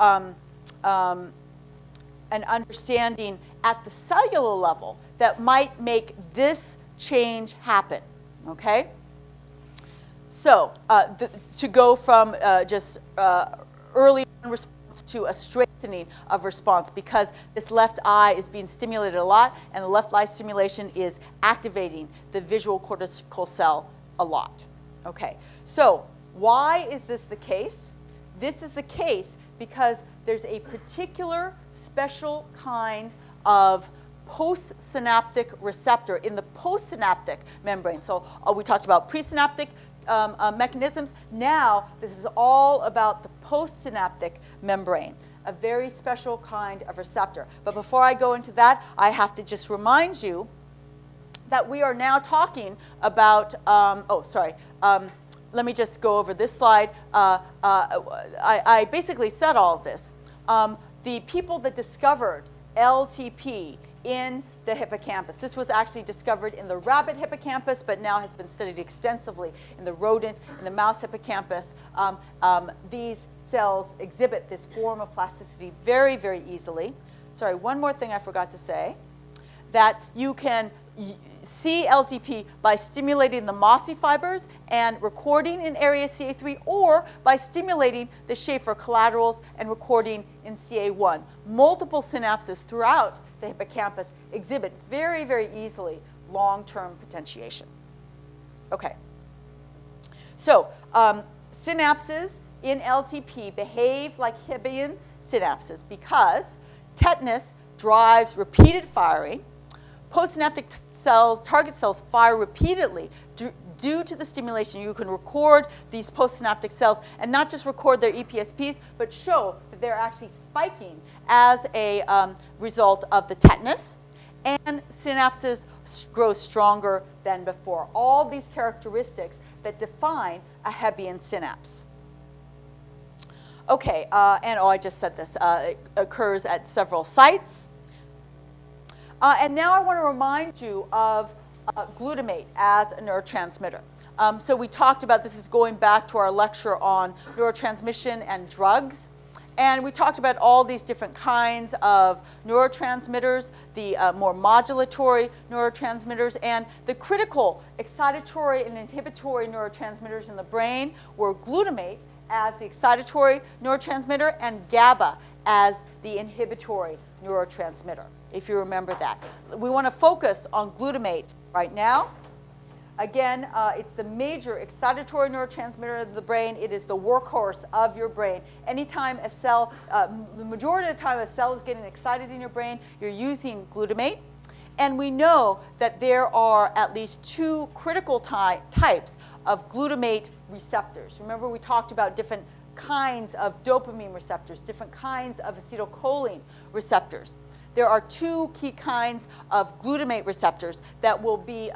an understanding at the cellular level that might make this change happen, okay? So to go from just early response to a strengthening of response, because this left eye is being stimulated a lot, and the left eye stimulation is activating the visual cortical cell a lot. Okay, so why is this the case? This is the case because there's a particular special kind of postsynaptic receptor in the postsynaptic membrane. So we talked about presynaptic mechanisms. Now this is all about the postsynaptic membrane, a very special kind of receptor. But before I go into that, I have to just remind you that we are now talking about, let me just go over this slide. I basically said all of this. The people that discovered LTP in the hippocampus. This was actually discovered in the rabbit hippocampus, but now has been studied extensively in the rodent, in the mouse hippocampus. These cells exhibit this form of plasticity very, very easily. Sorry, one more thing I forgot to say, that you can see LTP by stimulating the mossy fibers and recording in area CA3, or by stimulating the Schaefer collaterals and recording in CA1. Multiple synapses throughout the hippocampus exhibit very, very easily long-term potentiation. Okay. So synapses in LTP behave like Hebbian synapses because tetanus drives repeated firing. Postsynaptic cells, target cells, fire repeatedly due to the stimulation. You can record these postsynaptic cells and not just record their EPSPs, but show that they're actually spiking as a result of the tetanus. And synapses grow stronger than before. All these characteristics that define a Hebbian synapse. Okay, I just said this. It occurs at several sites. And now I want to remind you of glutamate as a neurotransmitter. So we talked about, this is going back to our lecture on neurotransmission and drugs. And we talked about all these different kinds of neurotransmitters, the more modulatory neurotransmitters, and the critical excitatory and inhibitory neurotransmitters in the brain were glutamate as the excitatory neurotransmitter and GABA as the inhibitory neurotransmitter, if you remember that. We want to focus on glutamate right now. Again, it's the major excitatory neurotransmitter of the brain. It is the workhorse of your brain. Anytime a cell, the majority of the time a cell is getting excited in your brain, you're using glutamate. And we know that there are at least two critical types of glutamate receptors. Remember, we talked about different kinds of dopamine receptors, different kinds of acetylcholine receptors. There are two key kinds of glutamate receptors that will be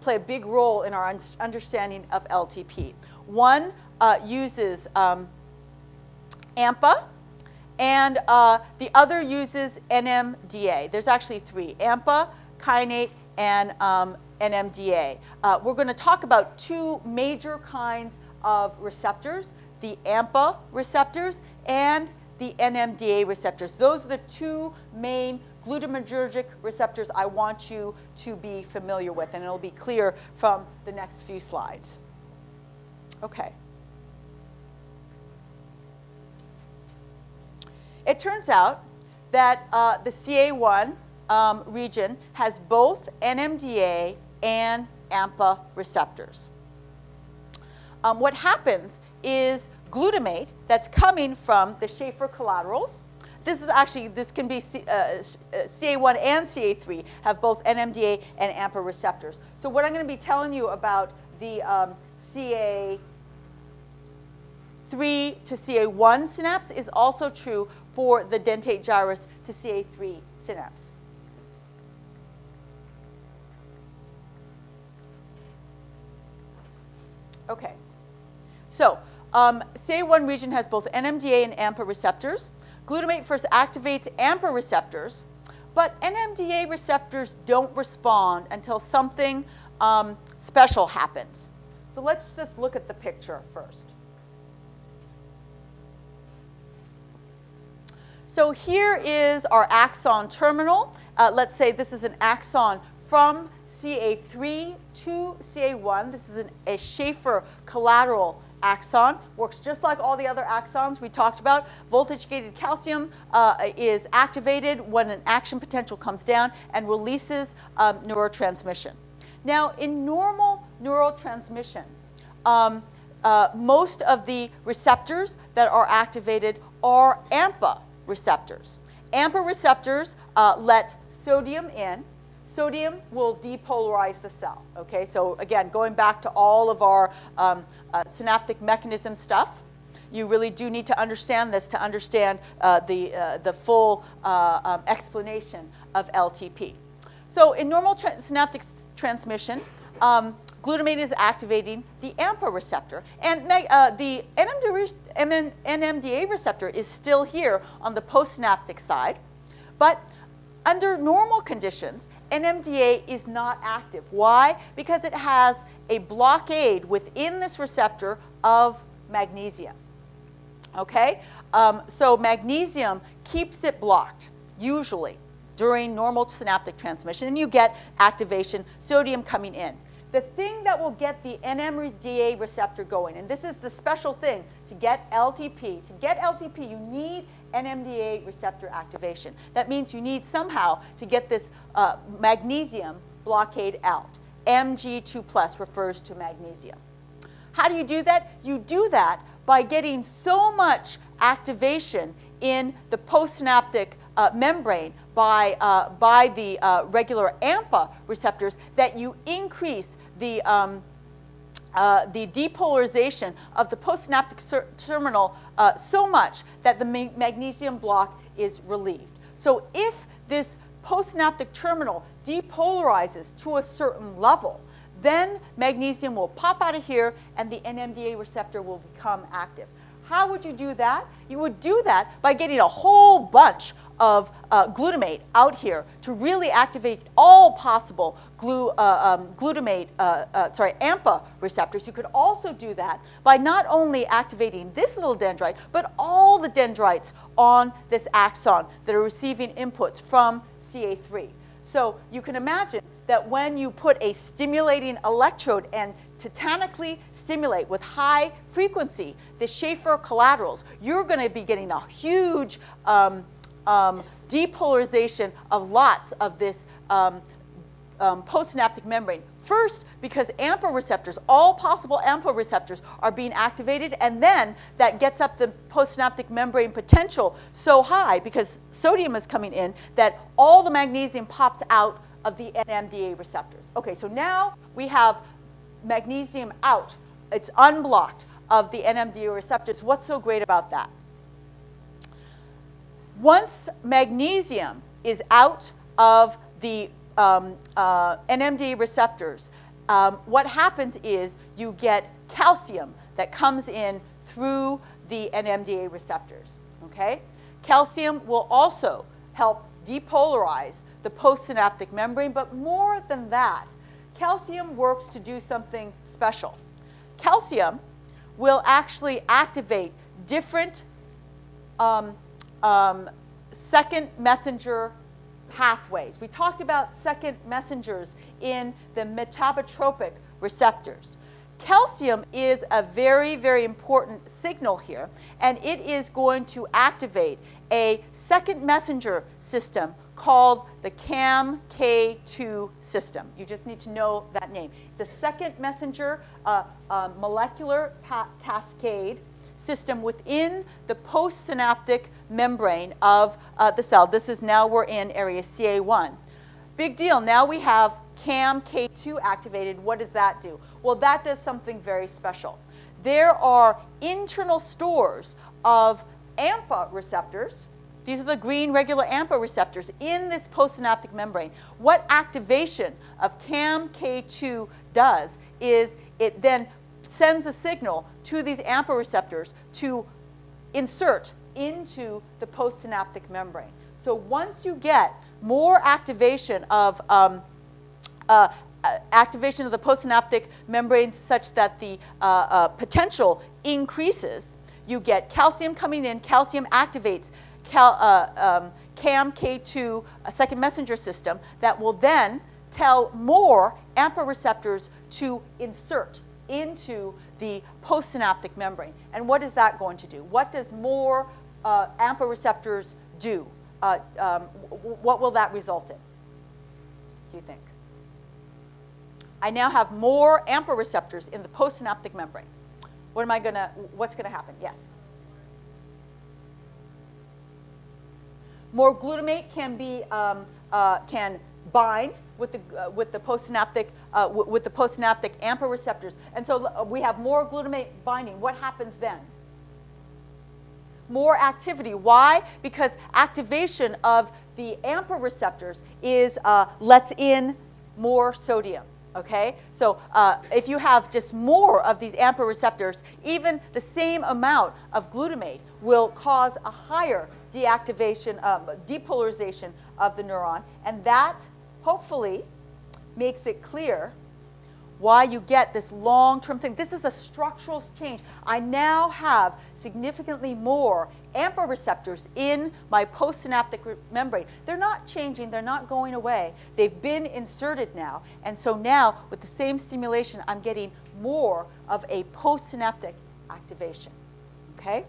play a big role in our understanding of LTP. One uses AMPA, and the other uses NMDA. There's actually three: AMPA, kainate, and NMDA. We're going to talk about two major kinds of receptors: the AMPA receptors and the NMDA receptors. Those are the two main glutamatergic receptors I want you to be familiar with, and it'll be clear from the next few slides. Okay. It turns out that the CA1 region has both NMDA and AMPA receptors. What happens is glutamate that's coming from the Schaefer collaterals. This can be CA1 and CA3 have both NMDA and AMPA receptors. So what I'm going to be telling you about the CA3 CA3 to CA1 synapse is also true for the dentate gyrus to CA3 synapse. Okay, so CA1 region has both NMDA and AMPA receptors. Glutamate first activates AMPA receptors, but NMDA receptors don't respond until something special happens. So let's just look at the picture first. So here is our axon terminal. Let's say this is an axon from CA3 to CA1. This is a Schaefer collateral axon. Works just like all the other axons we talked about. Voltage-gated calcium is activated when an action potential comes down and releases neurotransmission. Now, in normal neurotransmission, most of the receptors that are activated are AMPA receptors. AMPA receptors let sodium in. Sodium will depolarize the cell. Okay, so again, going back to all of our synaptic mechanism stuff, you really do need to understand this to understand the full explanation of LTP. So in normal synaptic transmission, glutamate is activating the AMPA receptor, and the NMDA receptor is still here on the postsynaptic side, but under normal conditions, NMDA is not active. Why? Because it has a blockade within this receptor of magnesium. Okay? So magnesium keeps it blocked, usually, during normal synaptic transmission, and you get activation, sodium coming in. The thing that will get the NMDA receptor going, and this is the special thing to get LTP, you need NMDA receptor activation. That means you need somehow to get this magnesium blockade out. Mg2+ refers to magnesium. How do you do that? You do that by getting so much activation in the postsynaptic membrane by the regular AMPA receptors that you increase the depolarization of the postsynaptic terminal so much that the magnesium block is relieved. So if this postsynaptic terminal depolarizes to a certain level, then magnesium will pop out of here and the NMDA receptor will become active. How would you do that? You would do that by getting a whole bunch of glutamate out here to really activate all possible AMPA receptors. You could also do that by not only activating this little dendrite, but all the dendrites on this axon that are receiving inputs from CA3. So you can imagine that when you put a stimulating electrode and titanically stimulate with high frequency the Schaefer collaterals, you're going to be getting a huge depolarization of lots of this postsynaptic membrane. First, because AMPA receptors, all possible AMPA receptors are being activated, and then that gets up the postsynaptic membrane potential so high because sodium is coming in that all the magnesium pops out of the NMDA receptors. Okay, so now we have magnesium out. It's unblocked of the NMDA receptors. What's so great about that? Once magnesium is out of the NMDA receptors, what happens is you get calcium that comes in through the NMDA receptors. Okay? Calcium will also help depolarize the postsynaptic membrane, but more than that, calcium works to do something special. Calcium will actually activate different second messenger pathways. We talked about second messengers in the metabotropic receptors. Calcium is a very, very important signal here, and it is going to activate a second messenger system called the CAM-K2 system. You just need to know that name. It's a second messenger molecular cascade system within the postsynaptic membrane of the cell. This is now we're in area CA1. Big deal. Now we have CAM-K2 activated. What does that do? Well, that does something very special. there are internal stores of AMPA receptors. These are the green regular AMPA receptors in this postsynaptic membrane. What activation of CAM-K2 does is it then sends a signal to these AMPA receptors to insert into the postsynaptic membrane. So once you get more activation of the postsynaptic membrane such that the potential increases, you get calcium coming in. Calcium activates CAM-K2, a second messenger system, that will then tell more AMPA receptors to insert into the postsynaptic membrane. And what is that going to do? What does more AMPA receptors do? What will that result in, do you think? I now have more AMPA receptors in the postsynaptic membrane. What's gonna happen? Yes? More glutamate can bind with the postsynaptic AMPA receptors, and so we have more glutamate binding. What happens then? More activity. Why? Because activation of the AMPA receptors lets in more sodium. Okay, so if you have just more of these AMPA receptors, even the same amount of glutamate will cause a higher deactivation, depolarization of the neuron, and that hopefully makes it clear why you get this long-term thing. This is a structural change. I now have significantly more AMPA receptors in my postsynaptic membrane. They're not changing, they're not going away. They've been inserted now, and so now with the same stimulation, I'm getting more of a postsynaptic activation, okay?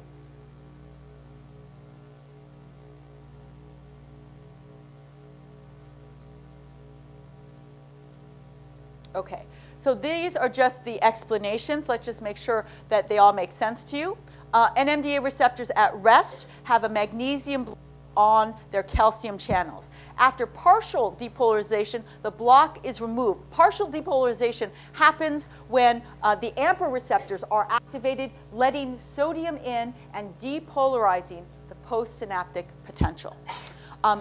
Okay, so these are just the explanations. Let's just make sure that they all make sense to you. NMDA receptors at rest have a magnesium block on their calcium channels. After partial depolarization, the block is removed. Partial depolarization happens when the AMPA receptors are activated, letting sodium in and depolarizing the postsynaptic potential.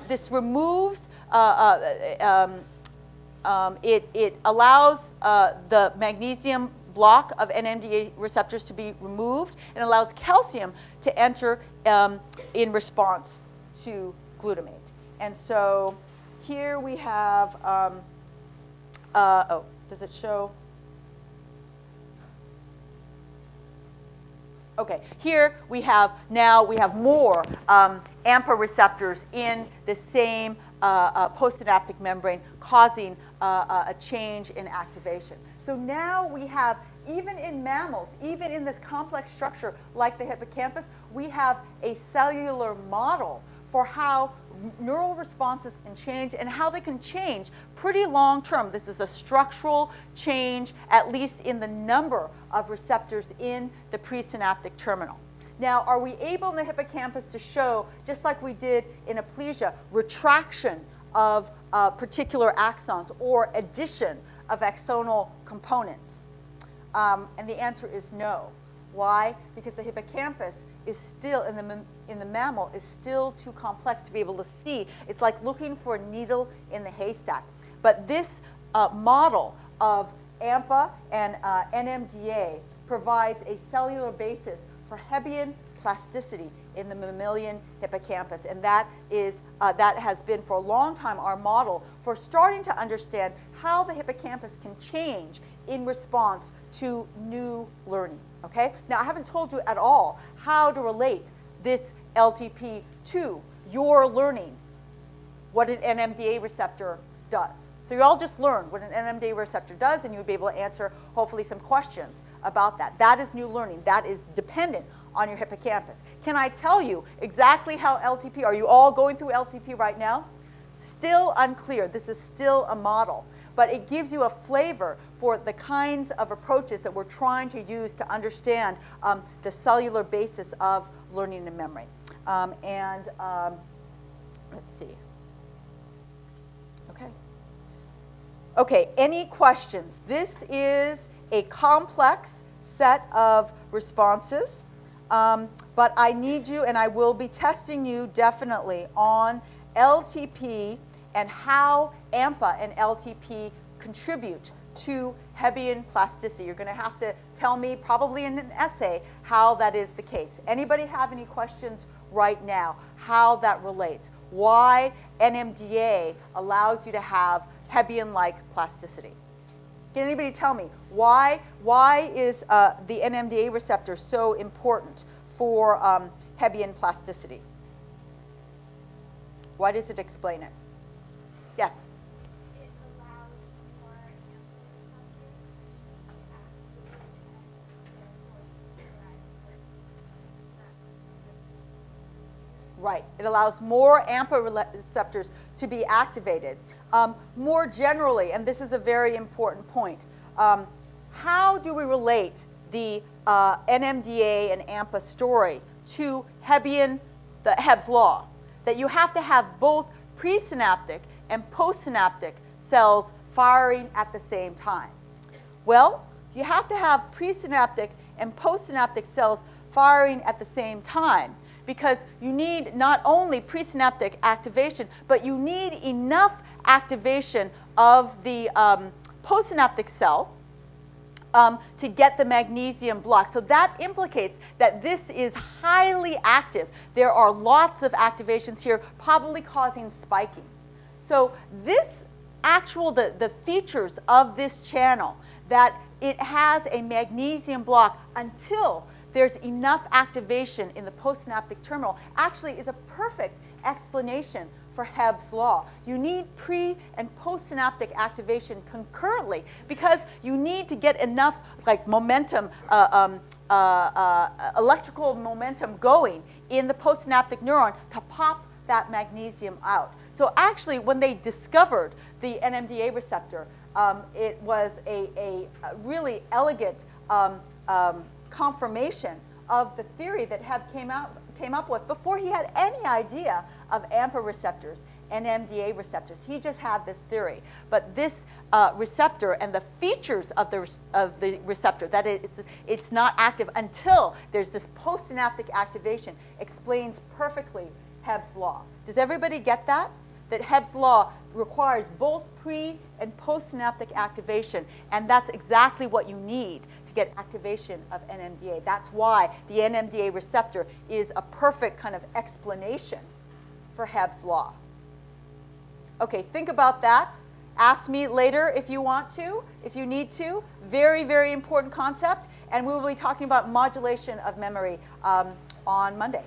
This removes it allows the magnesium block of NMDA receptors to be removed and allows calcium to enter in response to glutamate. And so here we have, does it show? Okay, here we have more AMPA receptors in the same postsynaptic membrane, causing a change in activation. So now we have, even in mammals, even in this complex structure like the hippocampus, we have a cellular model for how neural responses can change and how they can change pretty long term. This is a structural change, at least in the number of receptors in the presynaptic terminal. Now, are we able in the hippocampus to show, just like we did in Aplysia, retraction of particular axons or addition of axonal components? And the answer is no. Why? Because the hippocampus is still, in the mammal, is still too complex to be able to see. It's like looking for a needle in the haystack. But this model of AMPA and NMDA provides a cellular basis for Hebbian plasticity in the mammalian hippocampus, and that has been for a long time our model for starting to understand how the hippocampus can change in response to new learning. Okay? Now, I haven't told you at all how to relate this LTP to your learning, what an NMDA receptor does. So you all just learned what an NMDA receptor does, and you'll be able to answer, hopefully, some questions about that. That is new learning. That is dependent on your hippocampus. Can I tell you exactly how LTP, are you all going through LTP right now? Still unclear. This is still a model. But it gives you a flavor for the kinds of approaches that we're trying to use to understand the cellular basis of learning and memory. Let's see. Okay. Okay, any questions? This is a complex set of responses. But I need you, and I will be testing you definitely on LTP and how AMPA and LTP contribute to Hebbian plasticity. You're going to have to tell me, probably in an essay, how that is the case. Anybody have any questions right now? How that relates? Why NMDA allows you to have Hebbian-like plasticity? Can anybody tell me why is the NMDA receptor so important for Hebbian plasticity? Why does it explain it? Yes? It allows more AMPA receptors to be activated and therefore to neutralize the Right. It allows more AMPA receptors to be activated. More generally, and this is a very important point, how do we relate the NMDA and AMPA story to the Hebbs Law? That you have to have both presynaptic and postsynaptic cells firing at the same time. Well, you have to have presynaptic and postsynaptic cells firing at the same time because you need not only presynaptic activation, but you need enough activation of the postsynaptic cell to get the magnesium block. So that implicates that this is highly active. There are lots of activations here, probably causing spiking. So this the features of this channel, that it has a magnesium block until there's enough activation in the postsynaptic terminal, actually is a perfect explanation for Hebbs Law. You need pre- and postsynaptic activation concurrently because you need to get enough momentum, electrical momentum going in the postsynaptic neuron to pop that magnesium out. So actually, when they discovered the NMDA receptor, it was a really elegant confirmation of the theory that Hebb came up with before he had any idea of AMPA receptors and NMDA receptors. He just had this theory. But this receptor and the features of the receptor, that it's not active until there's this postsynaptic activation, explains perfectly Hebbs Law. Does everybody get that? That Hebbs Law requires both pre- and postsynaptic activation, and that's exactly what you need to get activation of NMDA. That's why the NMDA receptor is a perfect kind of explanation for Hebbs Law. Okay, think about that. Ask me later if you want to, if you need to. Very, very important concept, and we will be talking about modulation of memory on Monday.